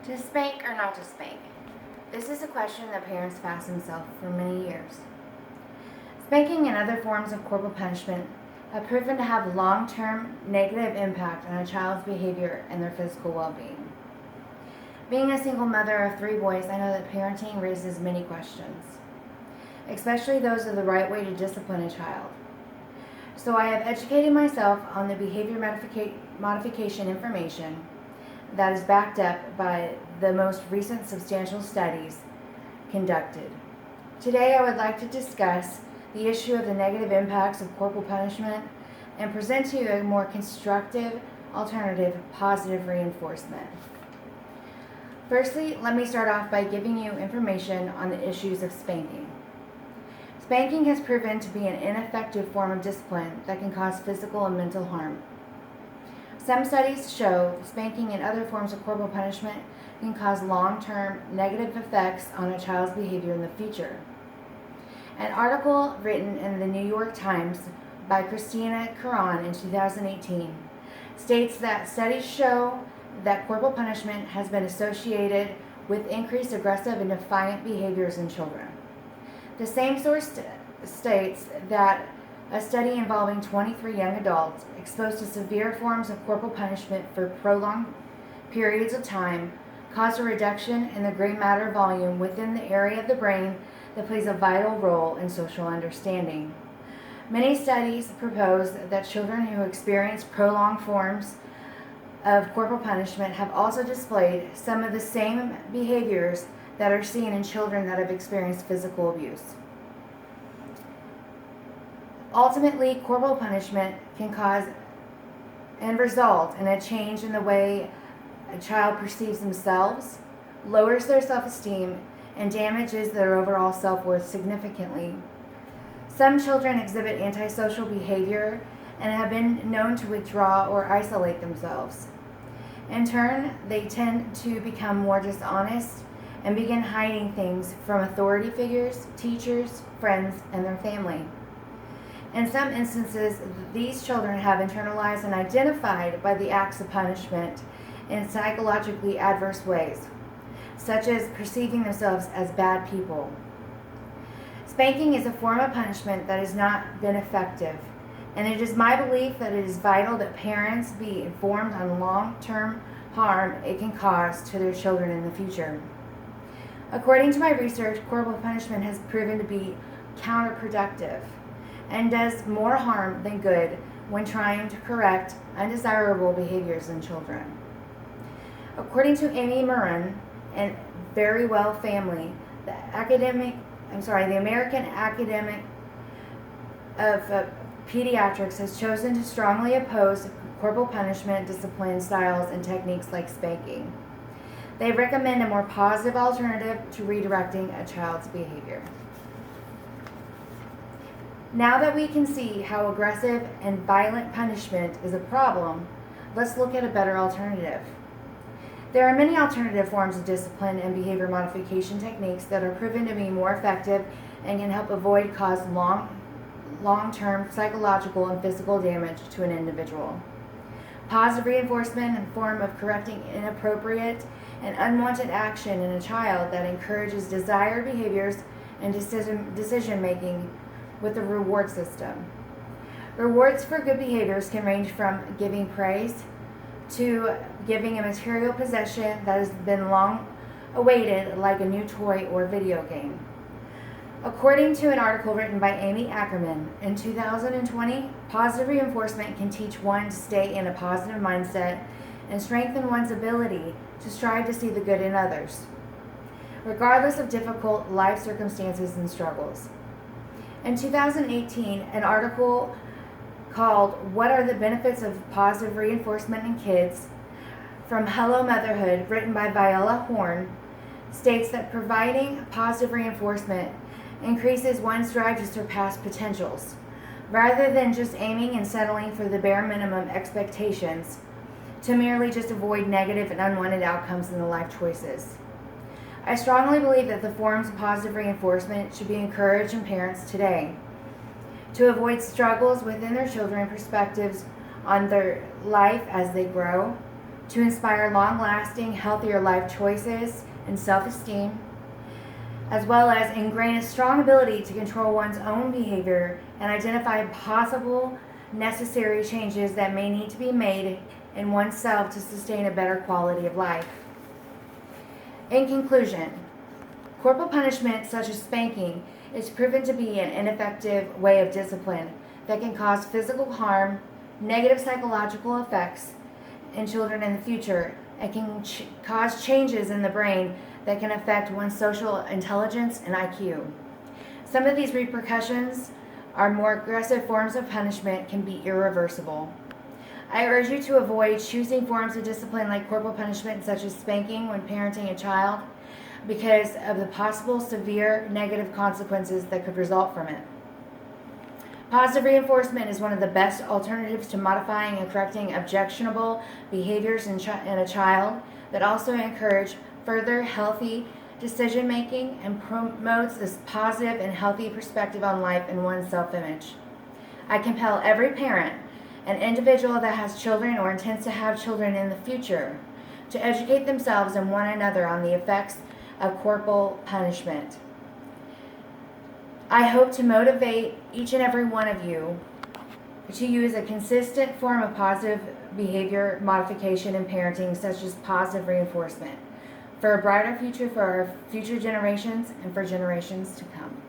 To spank or not to spank? This is a question that parents have asked themselves for many years. Spanking and other forms of corporal punishment have proven to have long-term negative impact on a child's behavior and their physical well-being. Being a single mother of 3 boys, I know that parenting raises many questions, especially those of the right way to discipline a child. So I have educated myself on the behavior modification information that is backed up by the most recent substantial studies conducted. Today I would like to discuss the issue of the negative impacts of corporal punishment and present to you a more constructive alternative, positive reinforcement. Firstly, let me start off by giving you information on the issues of spanking. Spanking has proven to be an ineffective form of discipline that can cause physical and mental harm. Some studies show spanking and other forms of corporal punishment can cause long-term negative effects on a child's behavior in the future. An article written in the New York Times by Christina Caron in 2018 states that studies show that corporal punishment has been associated with increased aggressive and defiant behaviors in children. The same source states that a study involving 23 young adults exposed to severe forms of corporal punishment for prolonged periods of time caused a reduction in the gray matter volume within the area of the brain that plays a vital role in social understanding. Many studies propose that children who experience prolonged forms of corporal punishment have also displayed some of the same behaviors that are seen in children that have experienced physical abuse. Ultimately, corporal punishment can cause and result in a change in the way a child perceives themselves, lowers their self-esteem, and damages their overall self-worth significantly. Some children exhibit antisocial behavior and have been known to withdraw or isolate themselves. In turn, they tend to become more dishonest and begin hiding things from authority figures, teachers, friends, and their family. In some instances, these children have internalized and identified by the acts of punishment in psychologically adverse ways, such as perceiving themselves as bad people. Spanking is a form of punishment that has not been effective, and it is my belief that it is vital that parents be informed on long-term harm it can cause to their children in the future. According to my research, corporal punishment has proven to be counterproductive and does more harm than good when trying to correct undesirable behaviors in children. According to Amy Murren and Very Well Family, the American Academy of Pediatrics has chosen to strongly oppose corporal punishment, discipline styles, and techniques like spanking. They recommend a more positive alternative to redirecting a child's behavior. Now that we can see how aggressive and violent punishment is a problem, let's look at a better alternative. There are many alternative forms of discipline and behavior modification techniques that are proven to be more effective and can help avoid cause long-term psychological and physical damage to an individual. Positive reinforcement in the form of correcting inappropriate and unwanted action in a child that encourages desired behaviors and decision-making with a reward system. Rewards for good behaviors can range from giving praise to giving a material possession that has been long awaited, like a new toy or video game. According to an article written by Amy Ackerman in 2020, positive reinforcement can teach one to stay in a positive mindset and strengthen one's ability to strive to see the good in others, regardless of difficult life circumstances and struggles. In 2018, an article called "What Are the Benefits of Positive Reinforcement in Kids?" from Hello Motherhood, written by Viola Horn, states that providing positive reinforcement increases one's drive to surpass potentials, rather than just aiming and settling for the bare minimum expectations to merely just avoid negative and unwanted outcomes in the life choices. I strongly believe that the forms of positive reinforcement should be encouraged in parents today to avoid struggles within their children's perspectives on their life as they grow, to inspire long-lasting, healthier life choices and self-esteem, as well as ingrain a strong ability to control one's own behavior and identify possible necessary changes that may need to be made in oneself to sustain a better quality of life. In conclusion, corporal punishment such as spanking is proven to be an ineffective way of discipline that can cause physical harm, negative psychological effects in children in the future, and can cause changes in the brain that can affect one's social intelligence and IQ. Some of these repercussions are more aggressive forms of punishment can be irreversible. I urge you to avoid choosing forms of discipline like corporal punishment such as spanking when parenting a child because of the possible severe negative consequences that could result from it. Positive reinforcement is one of the best alternatives to modifying and correcting objectionable behaviors in a child that also encourage further healthy decision making and promotes this positive and healthy perspective on life and one's self-image. I compel every parent and individual that has children or intends to have children in the future to educate themselves and one another on the effects of corporal punishment. I hope to motivate each and every one of you to use a consistent form of positive behavior modification in parenting, such as positive reinforcement, for a brighter future for our future generations and for generations to come.